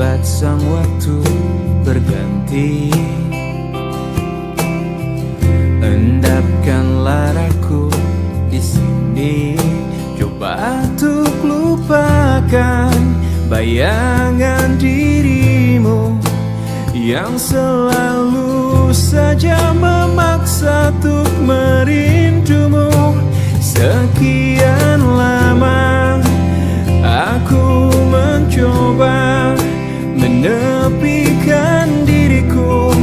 lambat sang waktu berganti. Endapkanlah aku di sini, coba untuk lupakan bayangan dirimu yang selalu saja memaksa untuk merindumu. Sekian lama aku mencoba menepikan diriku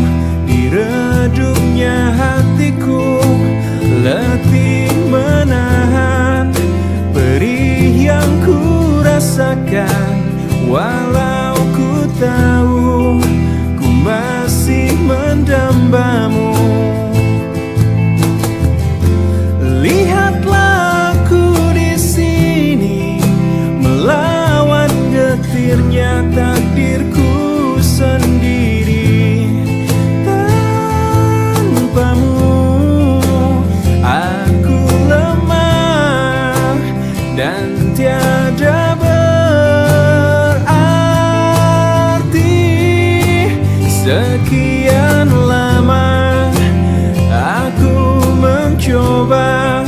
di redupnya hatiku, letih menahan perih yang ku rasakan. Walau ku tahu ku masih mendambamu. Lihatlah aku di sini melawan getirnya takdirku sendiri. Tanpamu aku lemah dan tiada berarti. Sekian lama aku mencoba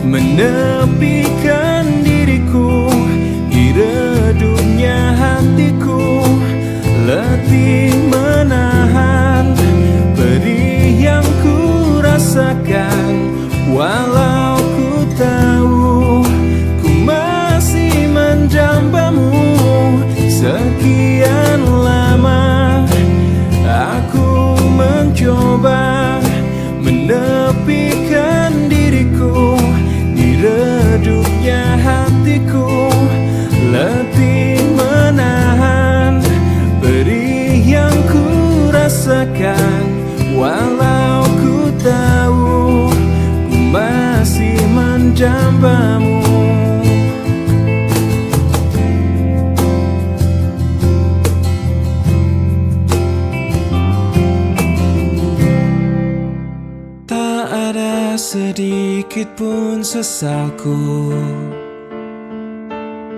menepikan diriku di redupnya hatiku, letih menahan perih yang ku rasakan. Walau ku tahu ku masih mendambamu. Sekian lama aku mencoba menepikan diriku di redupnya hatiku, letih menahan perih yang ku rasakan. Walau ku tahu ku masih mendambamu. Tak ada sedikit pun sesalku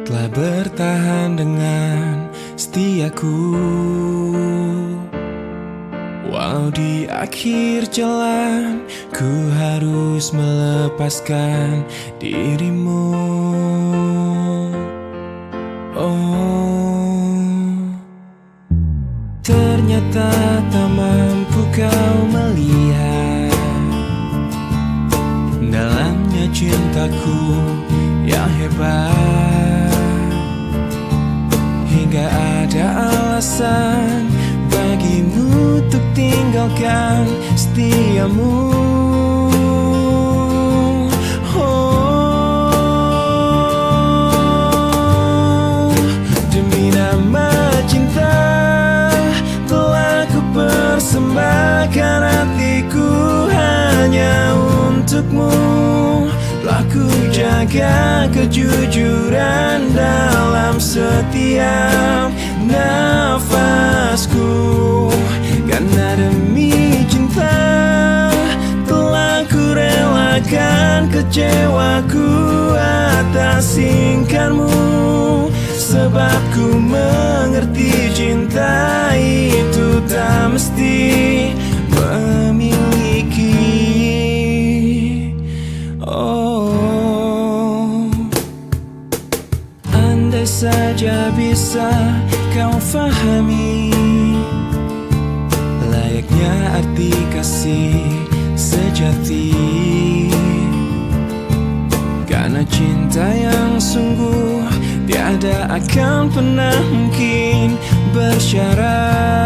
telah bertahan dengan setiaku. Walau di akhir jalan ku harus melepaskan dirimu. Oh, ternyata tak mampu kau melihat dalamnya cintaku yang hebat, hingga ada alasan bagimu untuk tinggalkan setiamu. Oh, demi nama cinta telah ku persembahkan hatiku hanya untukmu. Telah ku jaga kejujuran dalam setiap nafasku, karena demi cinta telah ku relakan kecewaku atas ingkarmu. Sebab ku mengerti cinta itu tak mesti memiliki. Oh, andai saja bisa kau fahami layaknya arti kasih sejati, karena cinta yang sungguh tiada akan pernah mungkin bersyarat.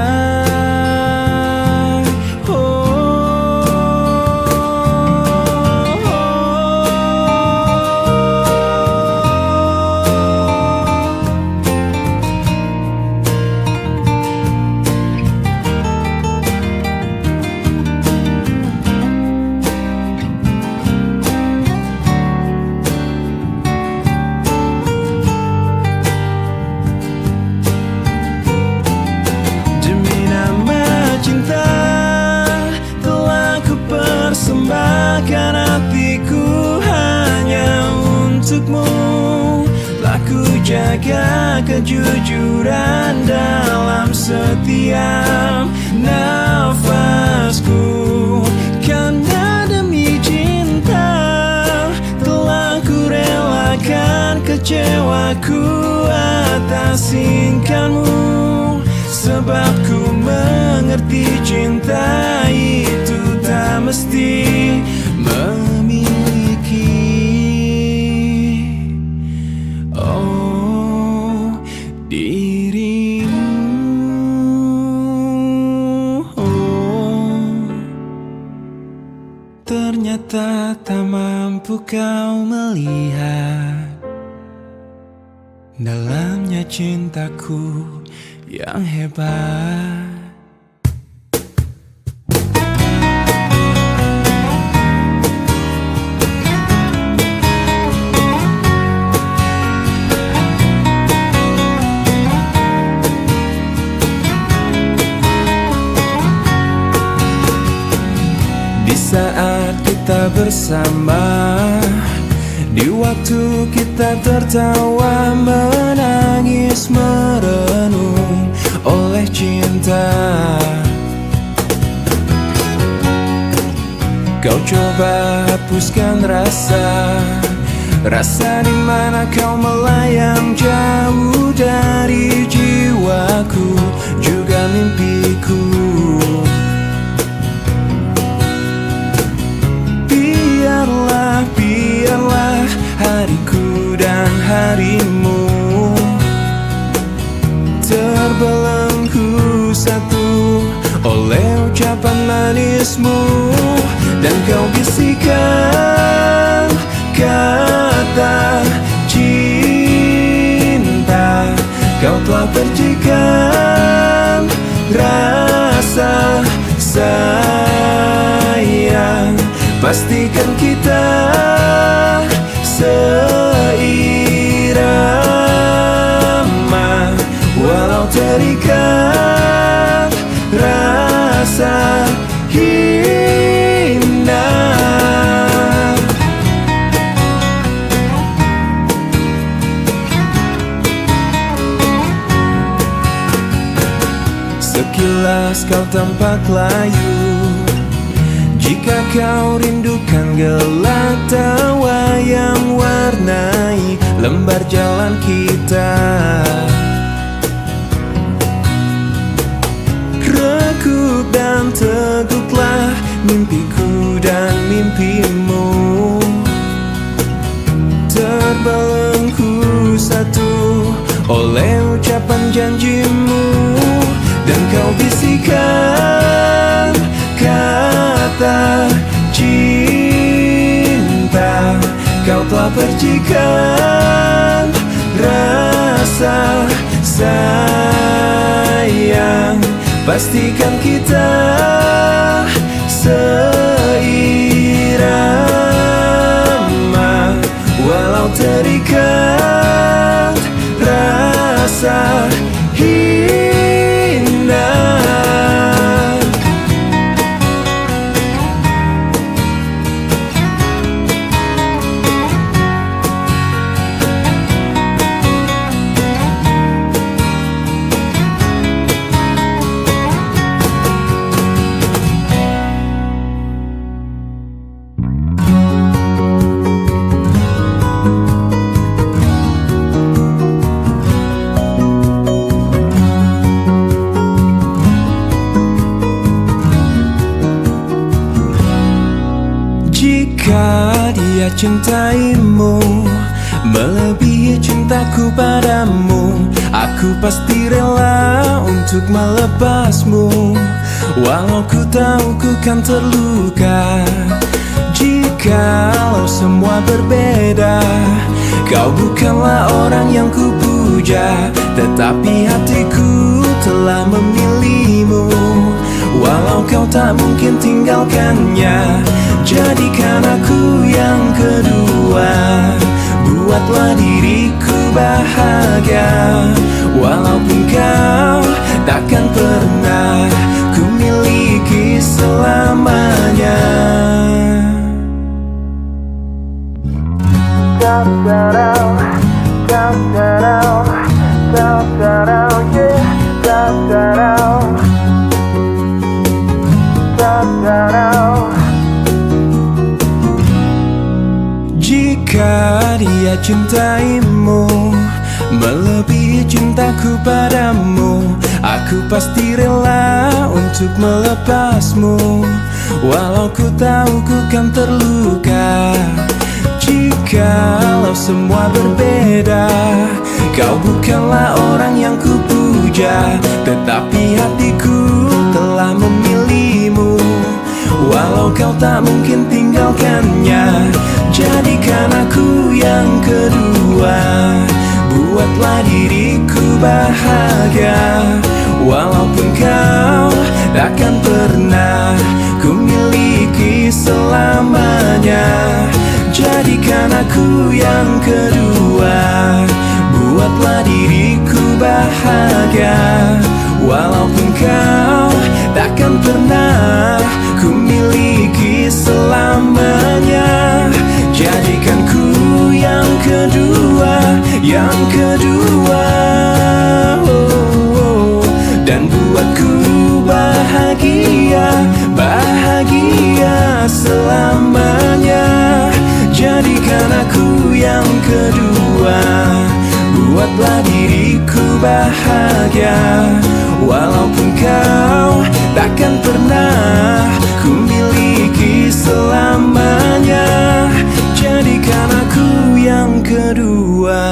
Demi jaga kejujuran dalam setiap nafasku. Karena demi cinta telah ku relakan kecewaku atas singkatmu. Sebab ku mengerti cinta itu tak mesti memiliki dirimu. Ternyata tak mampu kau melihat dalamnya cintaku yang hebat. Di saat kita bersama, di waktu kita tertawa, menangis, merenung oleh cinta. Kau coba hapuskan rasa di mana kau melayang jauh dari jiwaku, juga mimpiku. Biarlah hariku dan harimu terbelenggu satu oleh ucapan manismu. Dan kau bisikan kata cinta, kau telah percikan rasa sayang. Pastikan kita seirama, walau terikat rasa hina. Sekilas kau tampak layu, jika kau rindukan gelak tawa yang warnai lembar jalan kita. Rekup dan teguklah mimpiku dan mimpimu, terbelenggu satu oleh ucapan janjimu. Dan kau bisikan kata cinta, kau telah percikan rasa sayang. Pastikan kita seirama, walau terikat rasa hina. Jika dia cintaimu melebihi cintaku padamu, aku pasti rela untuk melepasmu, walau ku tahu ku kan terluka. Jikalau semua berbeda, kau bukanlah orang yang ku puja, tetapi hatiku telah memilihmu. Walau kau tak mungkin tinggalkannya, jadikan aku yang kedua. Buatlah diriku bahagia, walaupun kau takkan pernah ku miliki selamanya. Kau tahu saya cintaimu melebihi cintaku padamu. Aku pasti rela untuk melepasmu, walau ku tahu ku kan terluka. Jikalau semua berbeda, kau bukanlah orang yang ku puja, tetapi hatiku telah memilihmu. Walau kau tak mungkin tinggalkannya, jadikan aku yang kedua. Buatlah diriku bahagia, walaupun kau takkan pernah ku miliki selamanya. Jadikan aku yang kedua, buatlah diriku bahagia, walaupun kau takkan pernah ku miliki selamanya. Jadikan ku yang kedua, yang kedua, dan buatku bahagia, bahagia selamanya. Jadikan aku yang kedua, buatlah diriku bahagia, walaupun kau takkan pernah ku miliki selamanya. Jadikan aku yang kedua.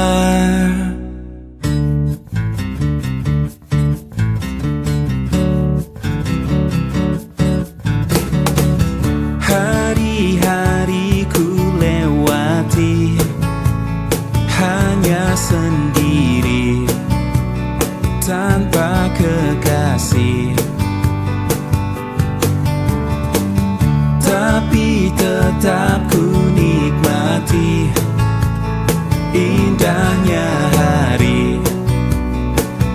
Hari-hari ku lewati hanya sendiri, tanpa kekasih, tapi tetap ku nikmati indahnya hari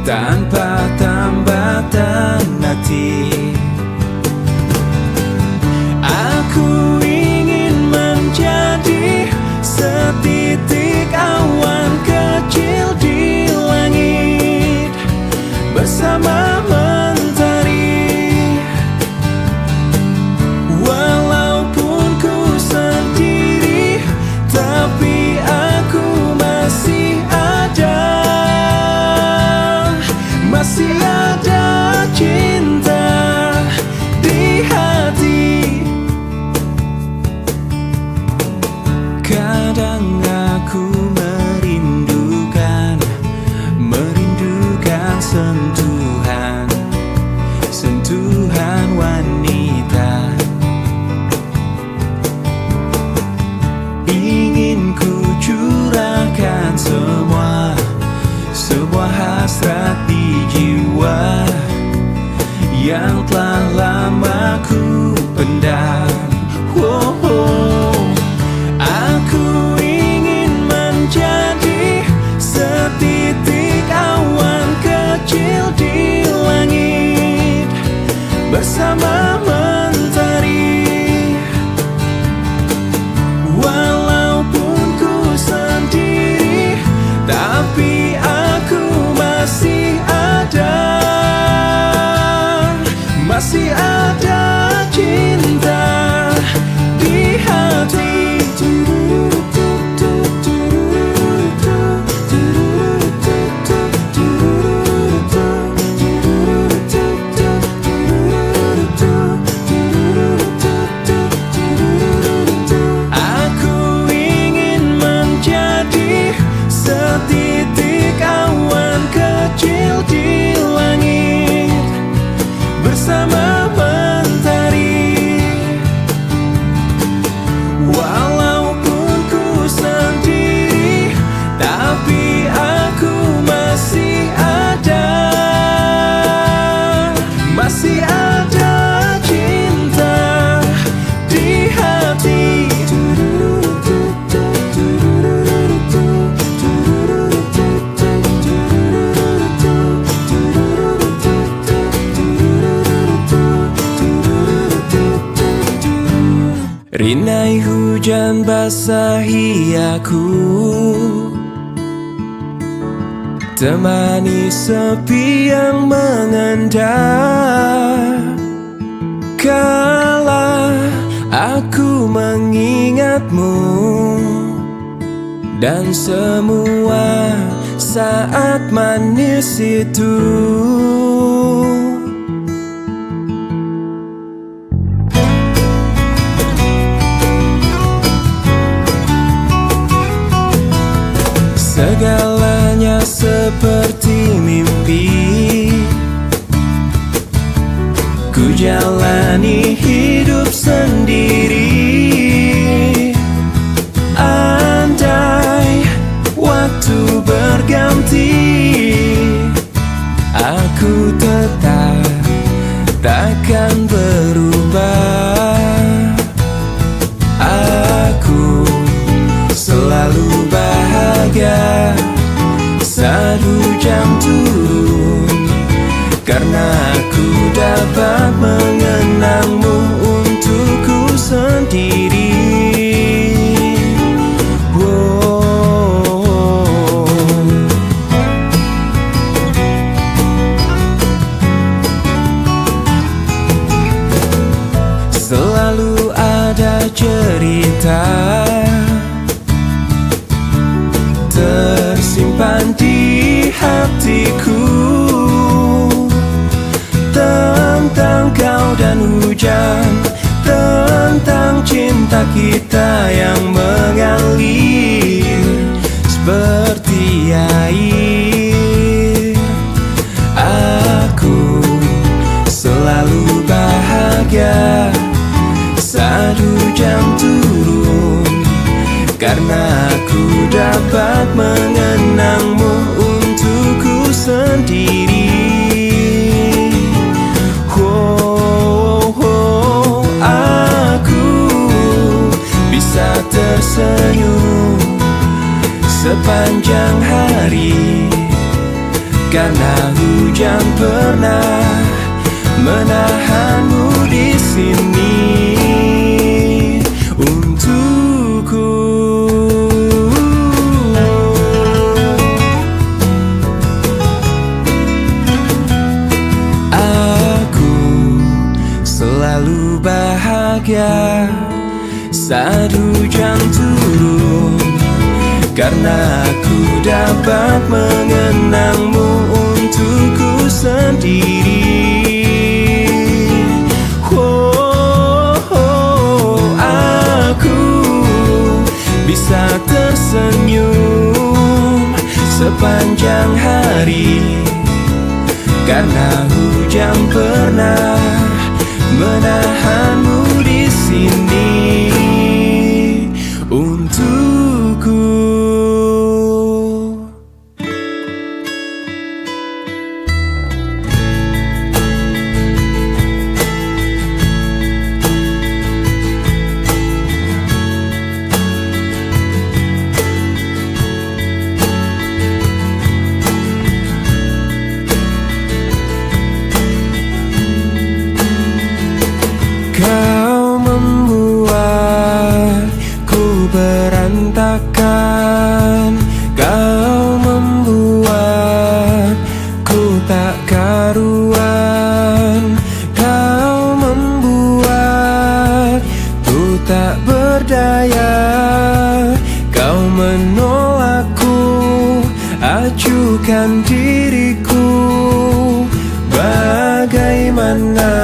tanpa tambatan hati. Aku ingin menjadi setitik awan kecil di langit bersama mentari. Walaupun ku sendiri, tapi aku masih ada, masih ada cinta di hati. Kadang aku merindukan sentuhan wanita. Ingin ku curahkan semua hasrat di jiwa yang telah lama ku pendam. Aku ingin menjadi setitik awan kecil di langit bersama mentari. Walaupun ku sendiri, tapi aku masih ada, masih ada cinta di hati. Setitik awan kecil di langit bersama mentari. Walaupun ku sendiri, tapi aku masih ada, masih ada cinta di hati. Rinai hujan basahi aku, temani sepi yang mengendap. Kala aku mengingatmu dan semua saat manis itu. Segalanya seperti mimpi, ku jalani hidup sendiri. Andai waktu berganti, aku tetap takkan berubah. Aku selalu bahagia saat hujan turun, karena aku dapat mengenangmu untukku sendiri. Selalu ada cerita tersimpan di hatiku tentang kau dan hujan, tentang cinta kita yang mengalir seperti air. Aku selalu bahagia saat hujan turun, karena aku dapat mengenangmu untukku sendiri. Aku bisa tersenyum sepanjang hari, karena hujan pernah menahanmu di sini untukku. Aku selalu bahagia saat hujan turun, karena aku dapat mengenangmu untukku sendiri. Aku bisa tersenyum sepanjang hari, karena hujan pernah menahanmu di sini untukku. Kau membuatku berantakan, kau membuatku tak karuan, kau membuatku tak berdaya, kau menolakku, acuhkan diriku. Bagaimana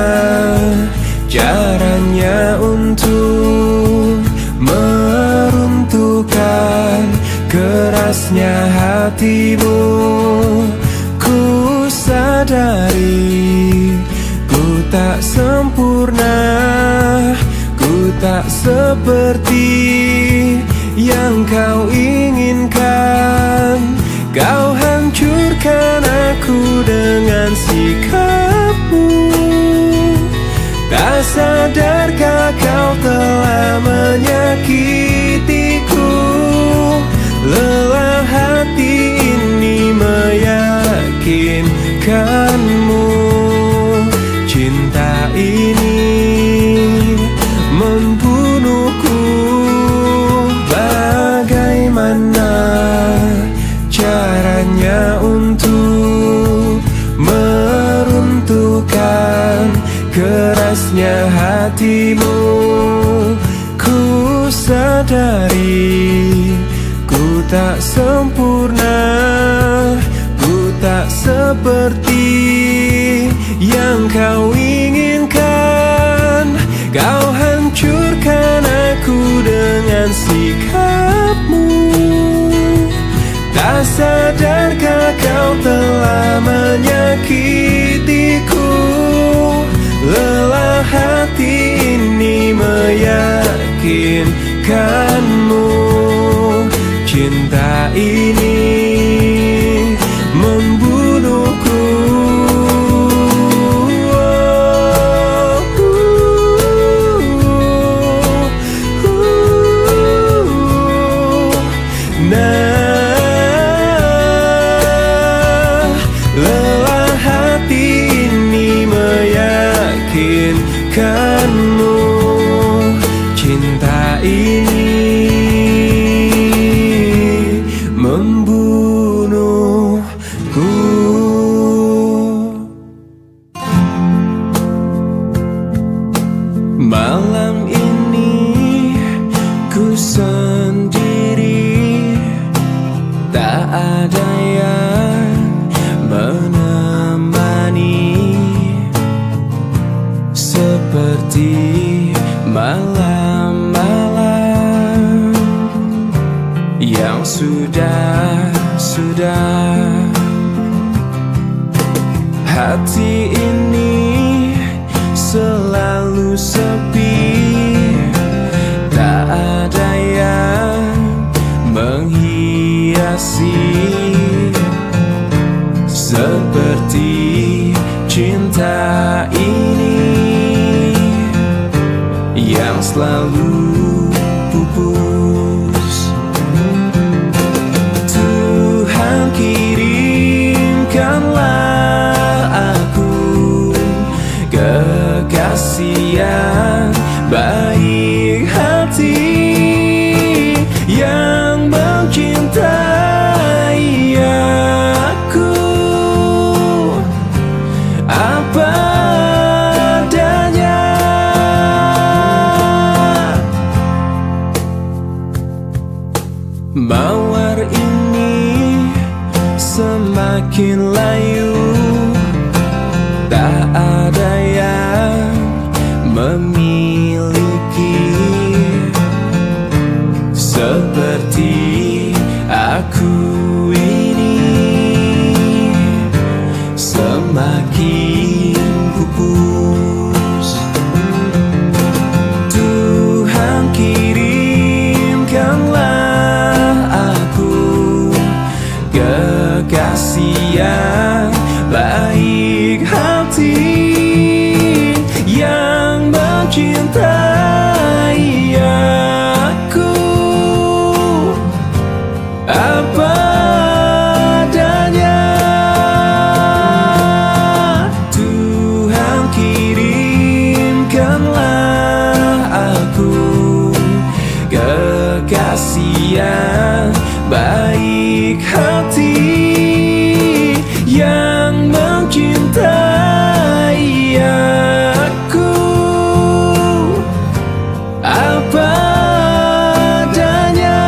caranya untuk meruntuhkan kerasnya hatimu? Ku sadari ku tak sempurna, ku tak seperti yang kau inginkan. Kau hancurkan aku dengan sikapmu. Tak sadarkah kau telah menyakitiku? Lelah hati ini meyakinkanmu. Cinta ini membunuhku. Bagaimana caranya untuk meruntuhkan kerasnya hatimu? Ku sadari ku tak sempurna, ku tak seperti yang kau inginkan. Kau hancurkan aku dengan sikapmu. Tak sadarkah kau telah menyakitiku? Lelah hati ini meyakinkanmu. Cinta ini membunuhku. Lelah hati ini meyakinkanmu. Cinta ini membunuhku. Malam ini ku sendiri, tak ada yang menemani. Seperti malam-malam yang sudah hati ini selalu sepi. Tak ada yang menghiasi seperti cinta ini yang selalu pupus. Tuhan kirimkanlah aku kekasih yang baik hati, yang mencintai aku apa adanya. Mawar ini semakin layu, tak ada yang memiliki seperti aku ini. Semakin pupus. Tuhan kirimkanlah aku kekasih yang baik hati, yang mencintai aku apa adanya. Tuhan kirimkanlah aku kekasih yang baik hati, yang mencintai aku apa adanya.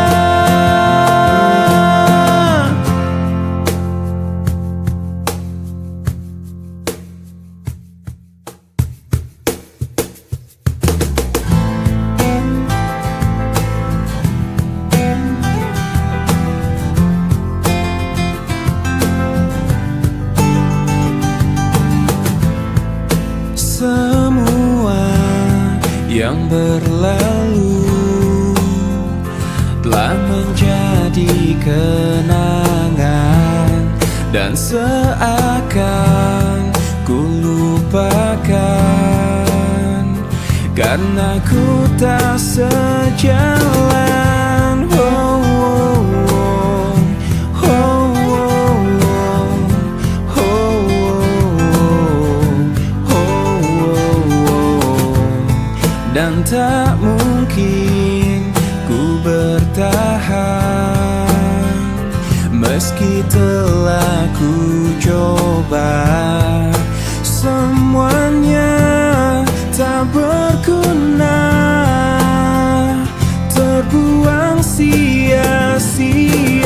Semua yang berlalu telah menjadi kenangan, dan seakan ku lupakan karena ku tak sejalan. Oh, oh, oh. Oh, oh, oh. Oh, oh, oh. Dan tak mungkin ku bertahan meski telah ku coba. Semuanya tak berguna, terbuang sia-sia.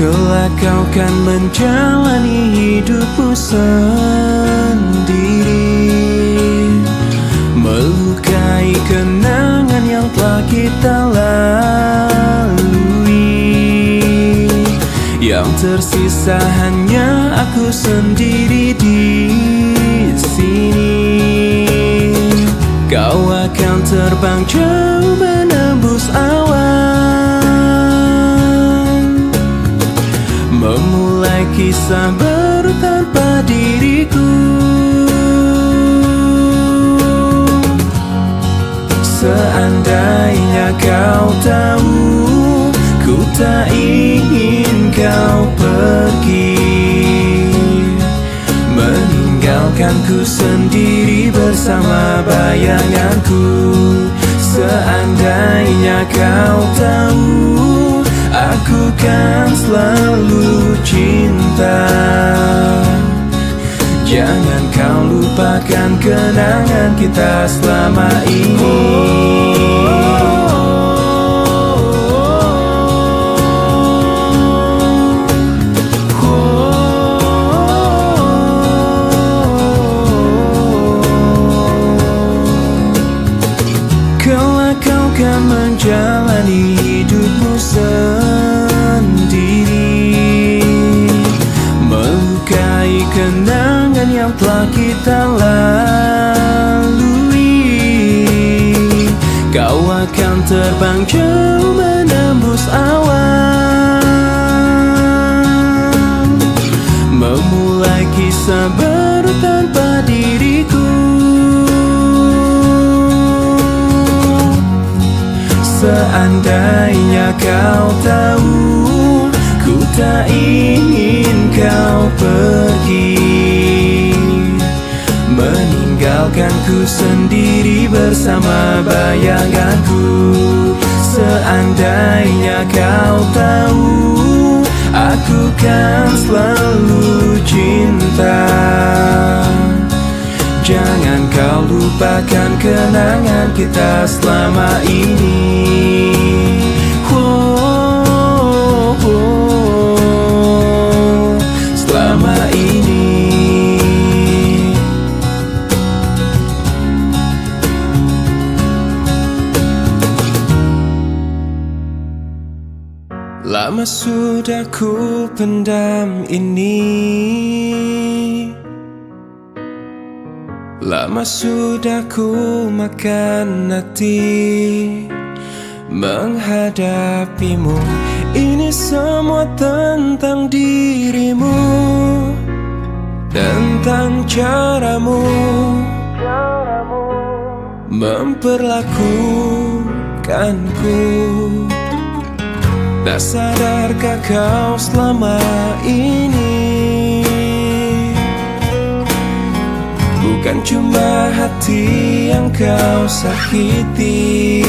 Rasa hanya aku sendiri di sini. Kau akan terbang jauh menembus awan, memulai kisah baru tanpa diriku. Seandainya kau tahu, ku tak ingin kau pergi, meninggalkanku sendiri bersama bayanganku. Seandainya kau tahu, aku kan selalu cinta. Jangan kau lupakan kenangan kita selama ini. Kelak kau kan menjalani hidupmu sendiri, melukai kenangan yang telah kita lalui. Kau akan terbang jauh menembus awan, memulai kisah baru tanpa diriku. Seandainya kau tahu, ku tak ingin kau pergi, meninggalkanku sendiri bersama bayanganku. Seandainya kau tahu, aku kan selalu cinta. Jangan kau lupakan kenangan kita selama ini. Selama ini. Lama sudah ku pendam ini, lama sudah ku makan hati menghadapimu. Ini semua tentang dirimu, tentang caramu memperlakukanku. Tak sadarkah kau selama ini, bukan cuma hati yang kau sakiti,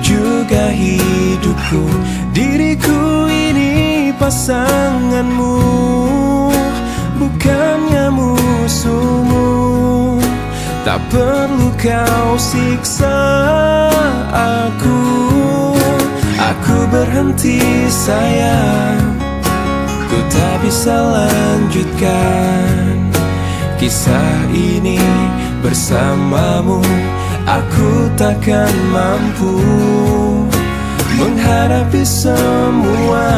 juga hidupku. Diriku ini pasanganmu, bukannya musuhmu. Tak perlu kau siksa aku. Aku berhenti sayang, ku tak bisa lanjutkan kisah ini bersamamu. Aku takkan mampu menghadapi semua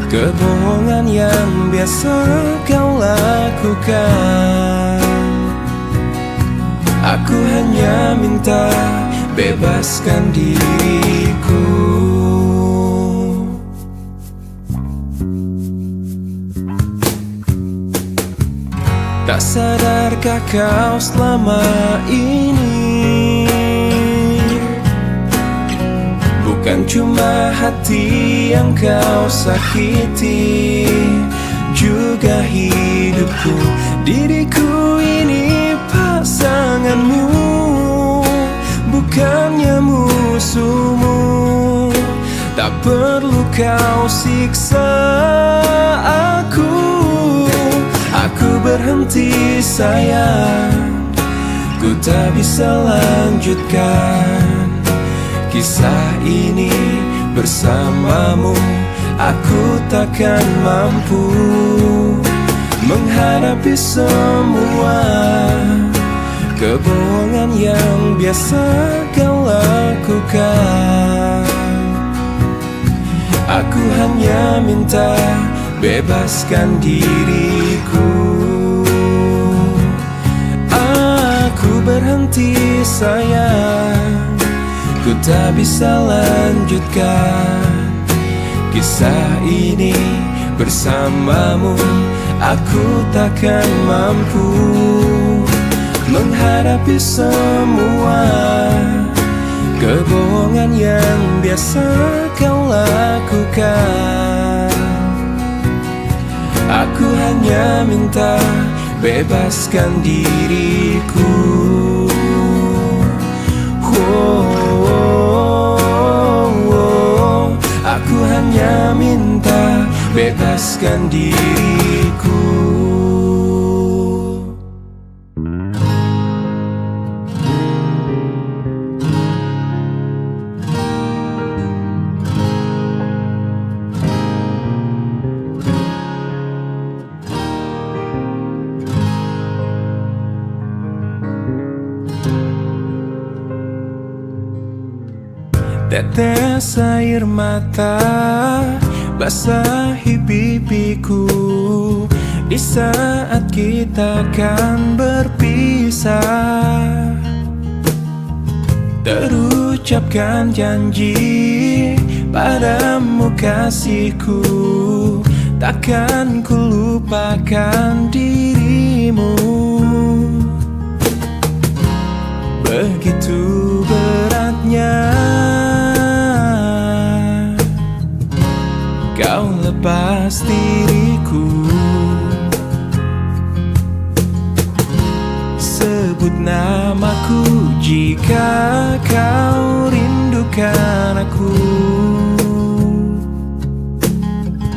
kebohongan yang biasa kau lakukan. Aku hanya minta bebaskan diriku. Tak sadarkah kau selama ini, bukan cuma hati yang kau sakiti, juga hidupku. Diriku ini pasanganmu, bukannya musuhmu. Tak perlu kau siksa aku. Aku berhenti sayang, ku tak bisa lanjutkan kisah ini bersamamu. Aku takkan mampu menghadapi semua kebohongan yang biasa kau lakukan. Aku hanya minta bebaskan diriku. Aku berhenti sayang, ku tak bisa lanjutkan kisah ini bersamamu. Aku takkan mampu menghadapi semua kebohongan yang biasa kau lakukan. Aku hanya minta bebaskan diriku. Aku hanya minta bebaskan diriku. Tetes air mata basahi pipiku di saat kita akan berpisah. Terucapkan janji padamu kasihku, takkan ku lupakan dirimu. Begitu beratnya kau lepas diriku. Sebut namaku jika kau rindukan aku.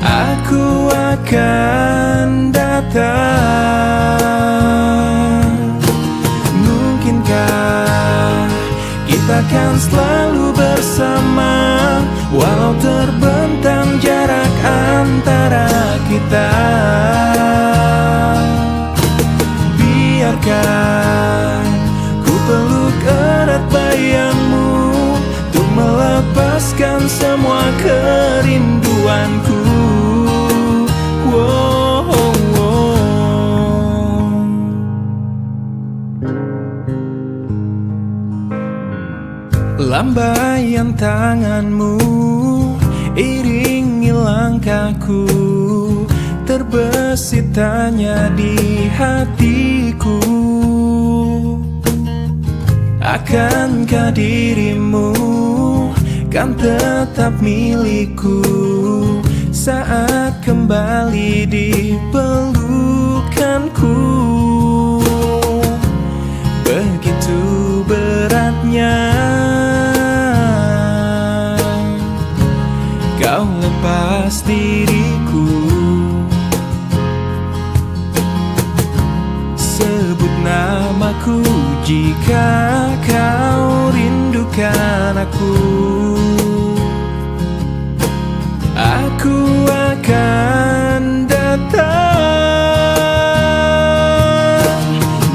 Aku akan datang. Mungkinkah kita akan selalu bersama, walau terbentang jarak antara kita. Biarkan ku peluk erat bayangmu untuk melepaskan semua kerinduanku. Lambaian tanganmu iringi langkahku, terbesit tanya di hatiku. Akankah dirimu kan tetap milikku saat kembali di pelukanku? Begitu beratnya kau lepas diriku. Sebut namaku jika kau rindukan aku. Aku akan datang.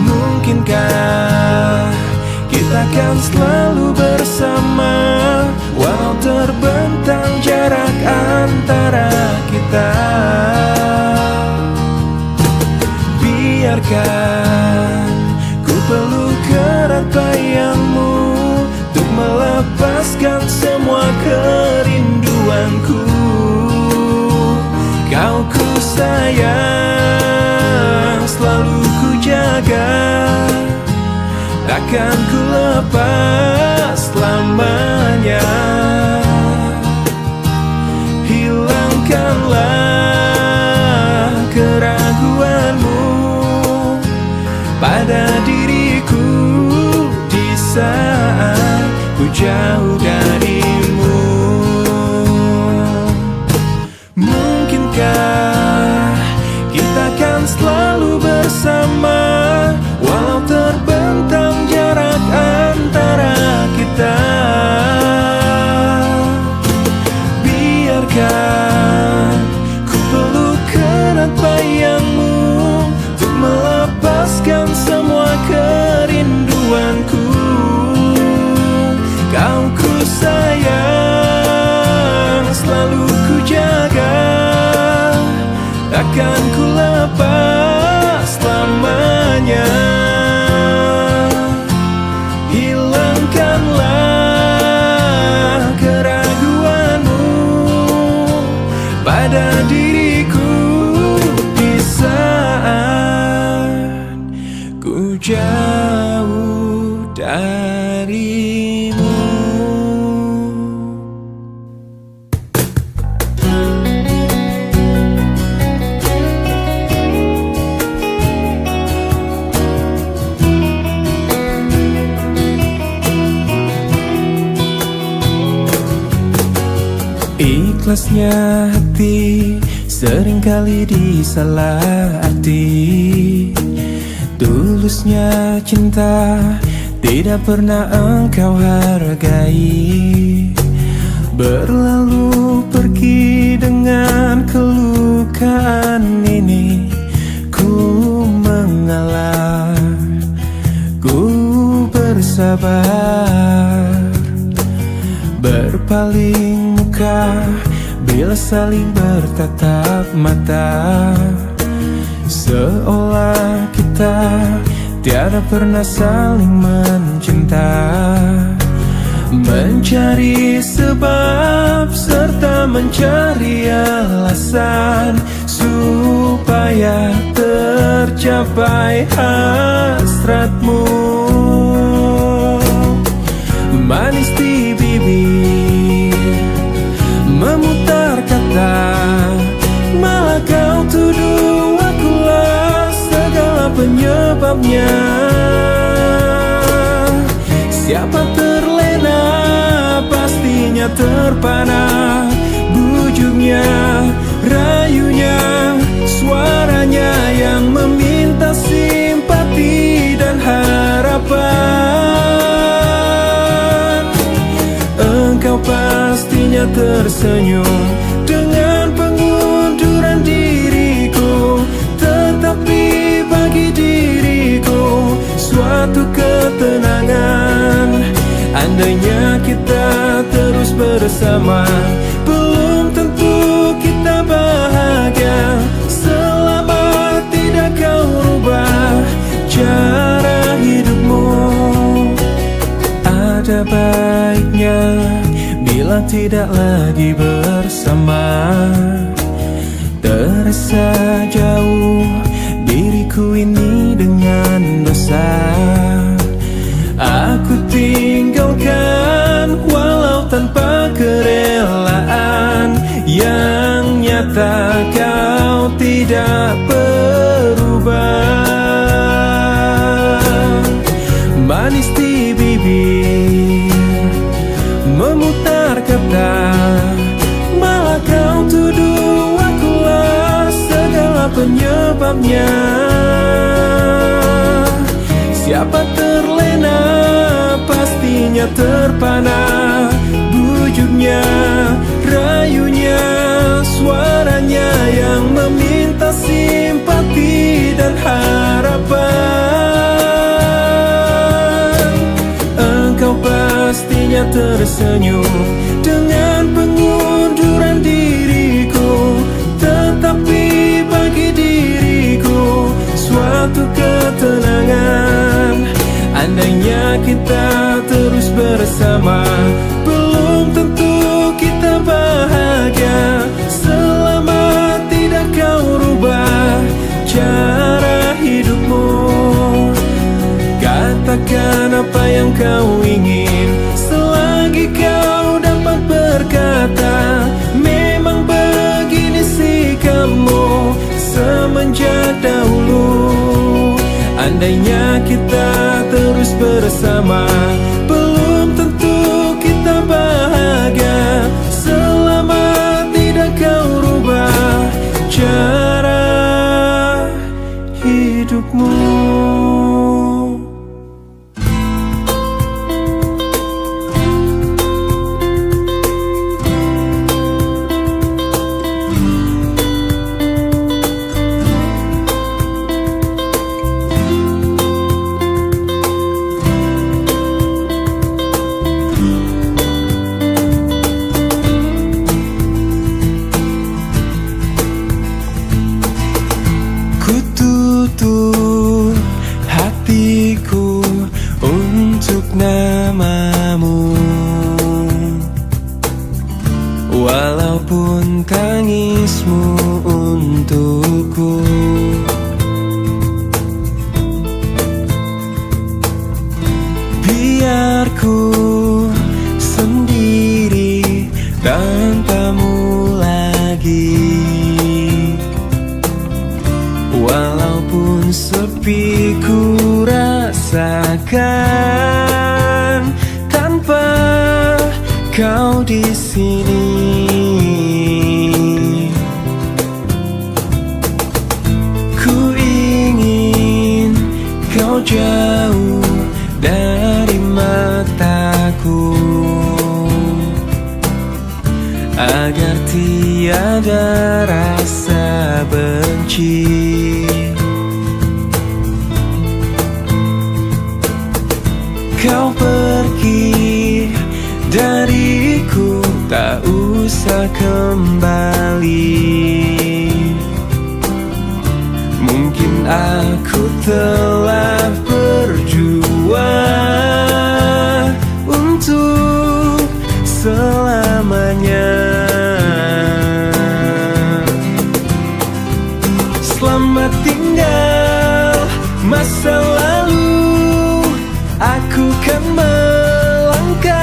Mungkinkah kita akan selalu bersama, walau terbentang jarak antara kita. Biarkan ku peluk erat bayangmu untuk melepaskan semua kerinduanku. Kau ku sayang, selalu ku jaga, takkan ku lepas selamanya. Hilangkanlah keraguanmu pada diriku di saat ku jauh darimu. Mungkinkah kita akan selalu bersama, walau terbentang jarak antara kita. Biarkan ku peluk erat bayangmu untuk melepaskan semua kerinduanku. Kau ku ku jauh darimu. Ikhlasnya hati seringkali disalah arti. Tulusnya cinta tidak pernah engkau hargai. Berlalu pergi dengan kelukaan ini. Ku mengalah, ku bersabar, berpaling muka bila saling bertatap mata, seolah kita tiada pernah saling mencinta. Mencari sebab serta mencari alasan supaya tercapai hasratmu. Manis di bibir, memutar kata, malah kau tuduh akulah segala penyebabnya. Siapa terlena pastinya terpana. Bujuknya, rayunya, suaranya yang meminta simpati dan harapan. Engkau pastinya tersenyum dengan pengunduran diriku, tetapi bagi diriku suatu ketenangan. Andainya kita terus bersama, belum tentu kita bahagia. Selama tidak kau rubah cara hidupmu, ada baiknya bila tidak lagi bersama. Terasa jauh diriku ini dengan dosa. Aku tinggalkan walau tanpa kerelaan. Yang nyata kau tidak berubah. Manis di bibir, memutar kata, malah kau tuduh akulah segala penyebabnya. Siapa terlena pastinya terpana. Bujuknya, rayunya, suaranya yang meminta simpati dan harapan. Engkau pastinya tersenyum dengan pengunduran diriku, tetapi bagi diriku suatu ketenangan. Andainya kita terus bersama, belum tentu kita bahagia. Selama tidak kau rubah cara hidupmu, katakan apa yang kau ingin selagi kau dapat berkata. Memang begini sikapmu semenjak dahulu. Andainya kita terus bersama, belum tentu kita bahagia. Selama tidak kau rubah cara hidupmu. diriku sendiri tanpamu lagi. Walaupun sepi ku rasakan tanpa kau di sini. Ku ingin kau jauh dari mataku, agar tiada rasa benci. Kau pergi dariku, tak usah kembali. Mungkin aku telah berjuang untuk selamanya. Selamat tinggal masa lalu, aku kan melangkah.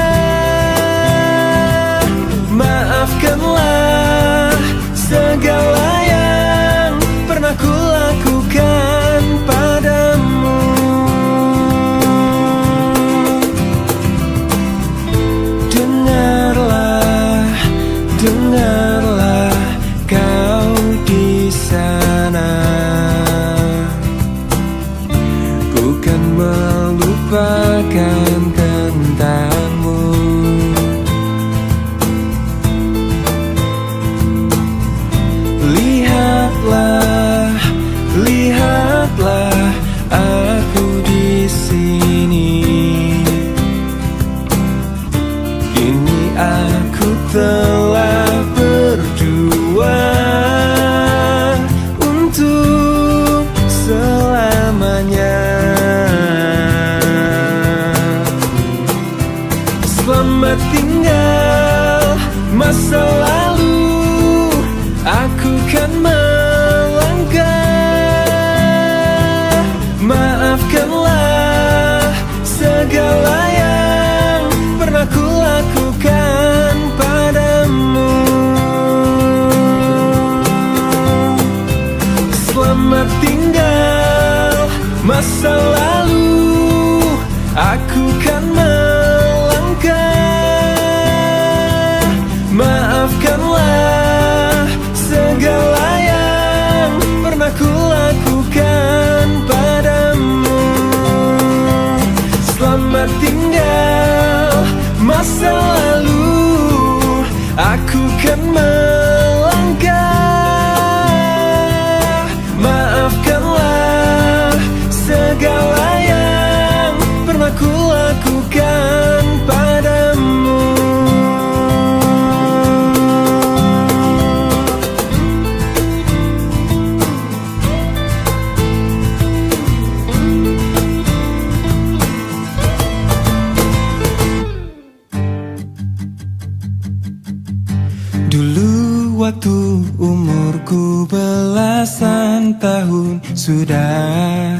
Maafkanlah segala yang pernah ku lakukan padamu. Dengarlah, dengarlah kau di sana. Bukan melupakan tentangmu. Lihatlah, lihatlah aku di sini. Kini aku telah berjuang untuk selamanya. Selamat tinggal masa lalu, aku kan melangkah. Maafkanlah segala yang pernah ku lakukan padamu. Selamat tinggal masa lalu, aku kan melangkah. Maafkanlah segala yang pernah ku lakukan padamu. Selamat tinggal masa lalu, aku kan melangkah. Maafkanlah segala yang pernah ku lakukan padamu. Dulu waktu umurku belasan tahun sudah,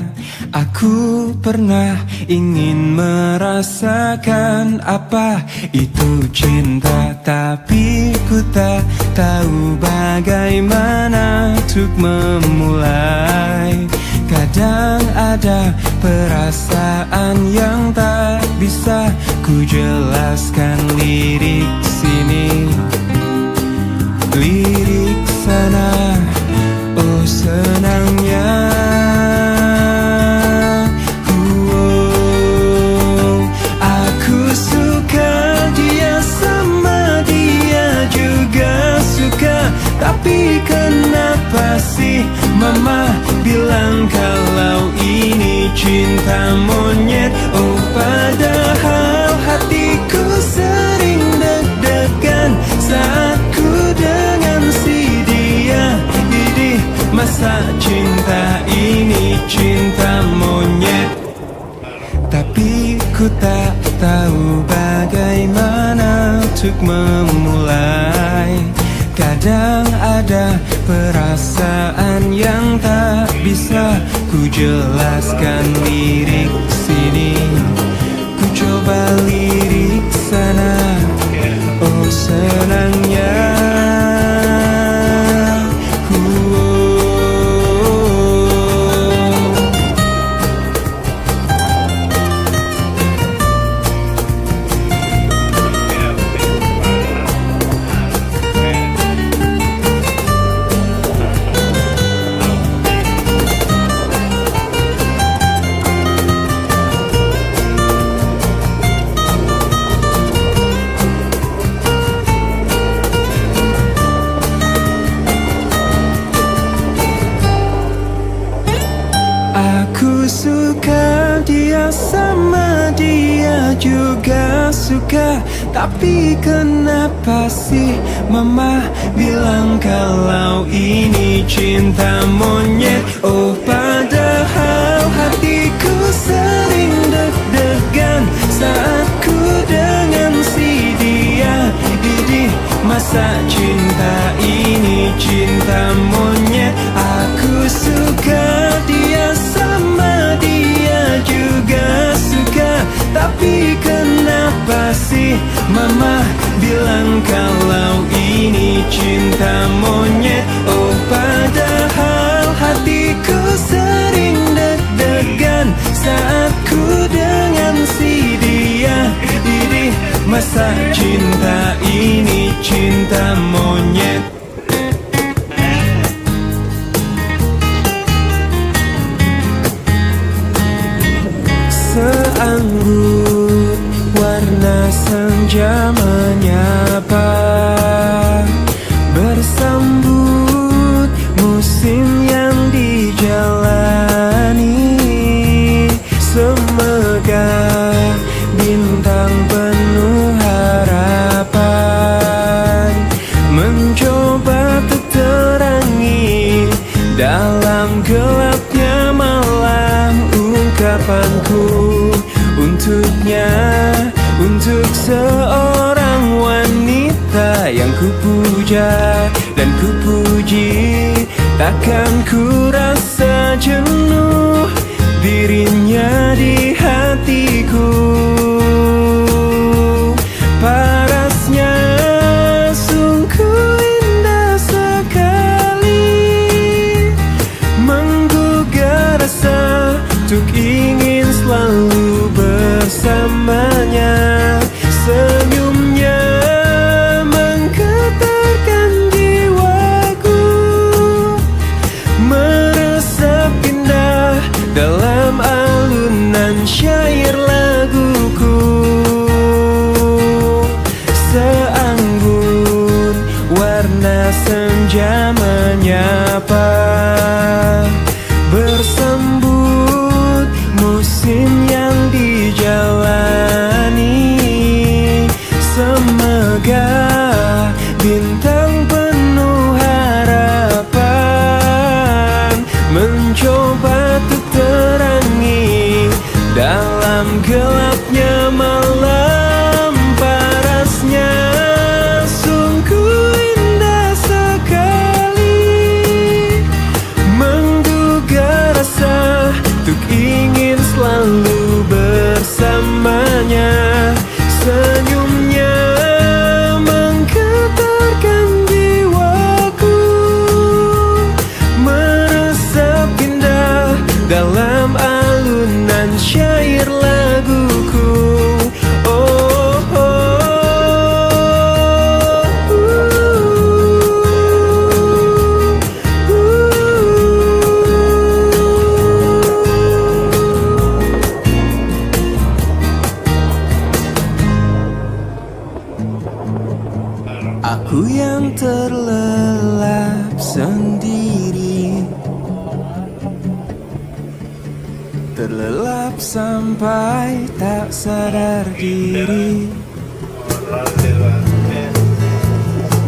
aku pernah ingin merasakan apa itu cinta. Tapi ku tak tahu bagaimana untuk memulai. Kadang ada perasaan yang tak bisa ku jelaskan. Lirik sini, lirik sana, oh senangnya. Aku suka dia, sama dia juga suka. Tapi kenapa sih mama bilang kalau ini cinta monyet? Oh padahal hatiku sering deg-degan saat ku dengan si dia. Idih, masa cinta ini cinta monyet? Tapi ku tak tahu bagaimana untuk memulai. Kadang ada perasaan yang tak bisa ku jelaskan. Lirik sini, ku coba lirik dia sama dia juga suka. Tapi kenapa sih mama bilang kalau ini cinta monyet? Oh padahal hatiku sering deg-degan saat ku dengan si dia. Idih, masa cinta ini cinta monyet? Aku suka dia sama dia juga suka. Tapi kenapa sih mama bilang kalau ini cinta monyet? Oh padahal hatiku sering deg-degan saat ku dengan si dia. Ini masa cinta ini cinta monyet? Seanggun warna senja menyapa, bersambut musim yang dijalani. Semegah bintang penuh harapan mencoba terterangi dalam gelapnya malam. Ungkapanku untuknya, untuk seorang wanita yang kupuja dan kupuji. Takkan ku rasa jenuh dirinya di hatiku. Parasnya sungguh indah sekali, menggugah rasa untuk ingin selalu bersamanya. Senyumnya menggetarkan jiwaku, meresap indah dalam alunan syair laguku. Seanggun warna senja menyapa, bersambut musim yang dijalani. Semegah bintang penuh harapan mencoba terterangi dalam gelapnya malam. Parasnya sungguh indah sekali, menggugah rasa untuk ingin selalu bersamanya. Senyumnya menggetarkan jiwaku, meresap indah dalam alunan syair laguku. Oh, oh, aku yang terlelap sendiri, terlelap sampai tak sadar diri.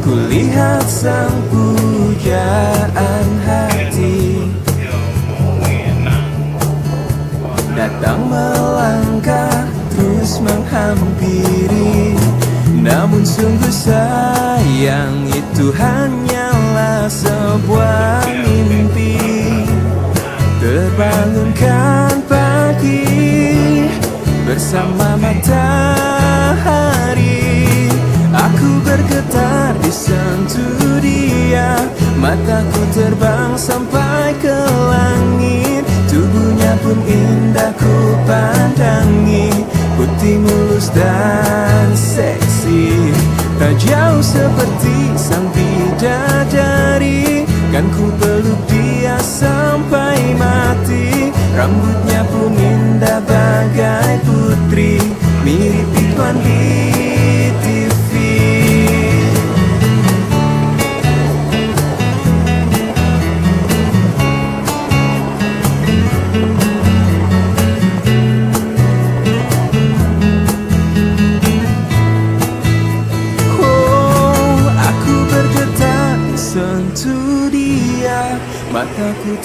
Kulihat sang pujaan hati datang melangkah terus menghampiri. Namun sungguh sayang, itu hanyalah sebuah mimpi. Terbangunkan pagi bersama matahari, aku bergetar disentuh dia. Mataku terbang sampai ke langit, tubuhnya pun indah ku pandangi. Putih mulus dan seksi, tak jauh seperti sang bidadari. Kan ku peluk dia sampai mati. Rambutnya pun indah bagai putri, mirip iklan di TV.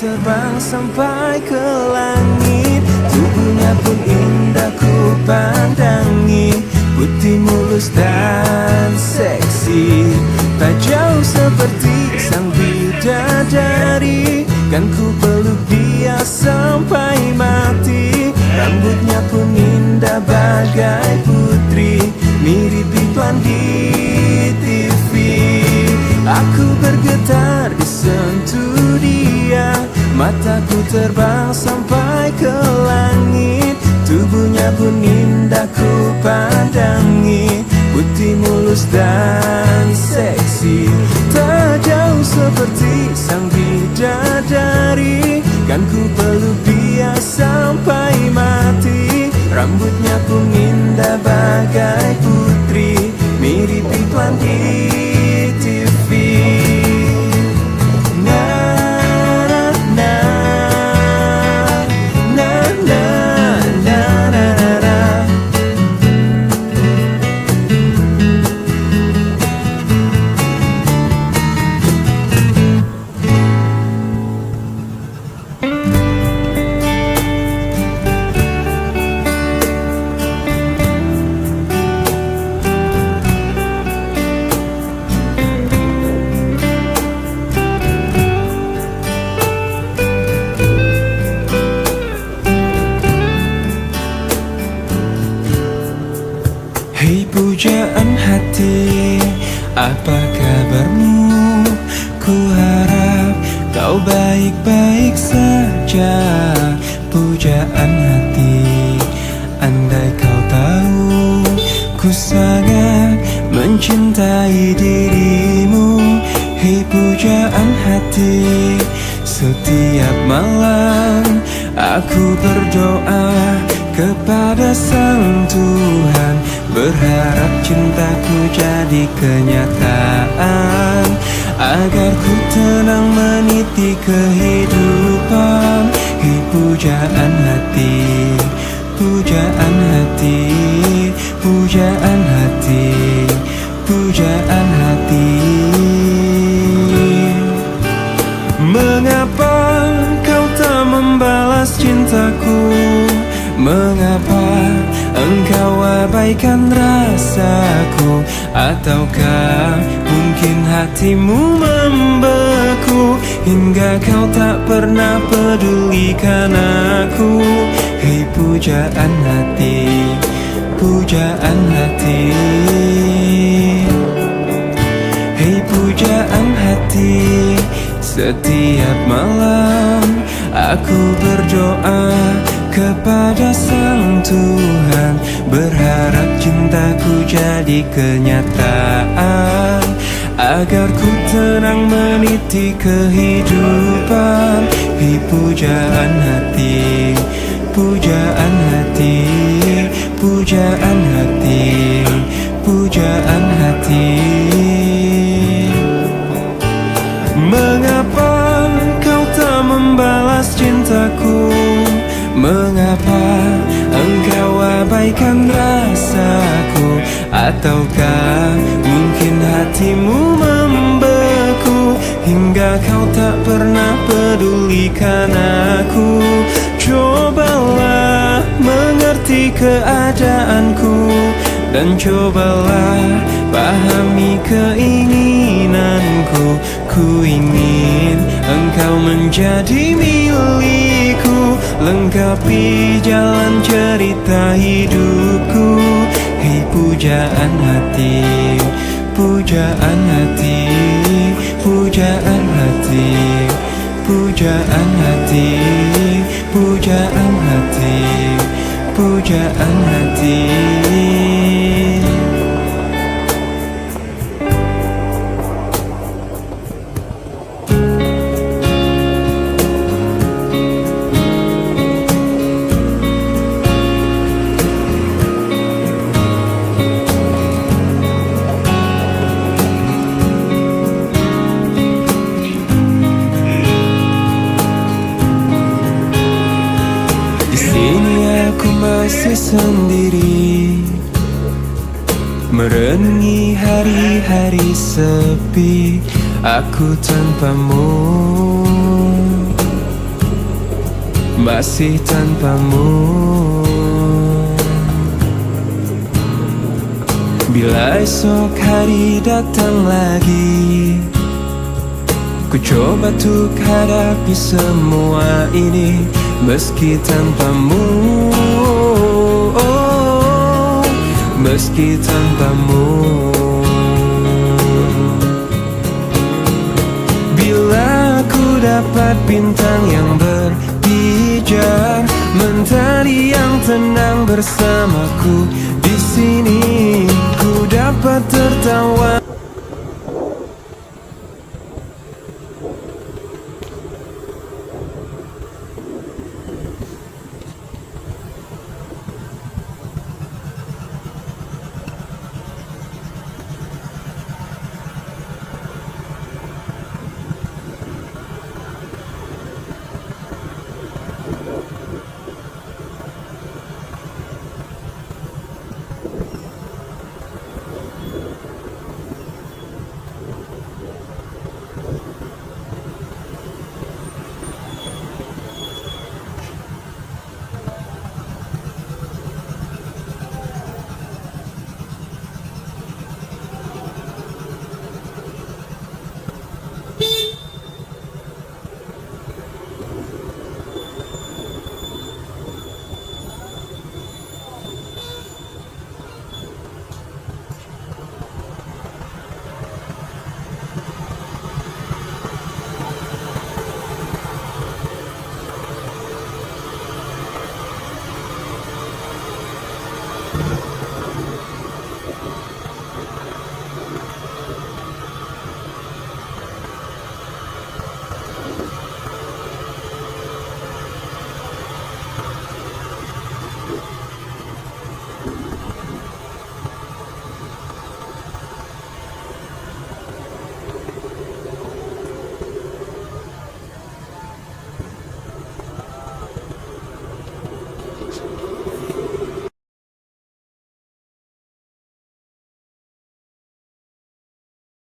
terbang sampai ke langit. Tubuhnya pun indah ku pandangi, putih mulus dan seksi, tak jauh seperti sang bidadari. Kan ku peluk dia sampai mati. Rambutnya pun indah bagai putri, mirip iklan di TV. Aku bergetar disentuh dia, mataku terbang sampai ke langit. Tubuhnya pun indah ku pandangi, putih mulus dan seksi, tak jauh seperti sang bidadari. Kan ku peluk dia sampai mati. Rambutnya pun indah bagai putri, mirip iklan di TV. Na na na na na na na na. Hei pujaan hati, apa kabarmu? Ku harap kau baik-baik saja. Pujaan hati, andai kau tahu ku sangat mencintai dirimu. Hei pujaan hati, setiap malam aku berdoa kepada Sang Tuhan, berharap cintaku jadi kenyataan, agar ku tenang meniti kehidupan. Hei pujaan hati, pujaan hati, pujaan hati, pujaan hati. Mengapa kau tak membalas cintaku? Mengapa engkau abaikan rasaku? Ataukah mungkin hatimu membeku, hingga kau tak pernah pedulikan aku? Hei pujaan hati, pujaan hati. Hei pujaan hati, setiap malam aku berdoa kepada Sang Tuhan, berharap cintaku jadi kenyataan, agar ku tenang meniti kehidupan. Hei pujaan hati, pujaan hati, pujaan hati, pujaan hati. Mengapa kau tak membalas cintaku? Mengapa engkau abaikan rasaku? Ataukah mungkin hatimu membeku, hingga kau tak pernah pedulikan aku? Cobalah mengerti keadaanku, dan cobalah pahami keinginanku. Ku ingin engkau menjadi milikku, lengkapi jalan cerita hidupku. Hei pujaan hati, pujaan hati, pujaan hati, pujaan hati, pujaan hati, pujaan hati. Masih sendiri, merenungi hari-hari sepi aku tanpamu. masih tanpamu. Bila esok hari datang lagi, ku coba untuk hadapi semua ini meski tanpamu, oh, meski tanpamu. Bila ku dapat bintang yang berpijar, mentari yang tenang bersamaku di sini, ku dapat tertawa.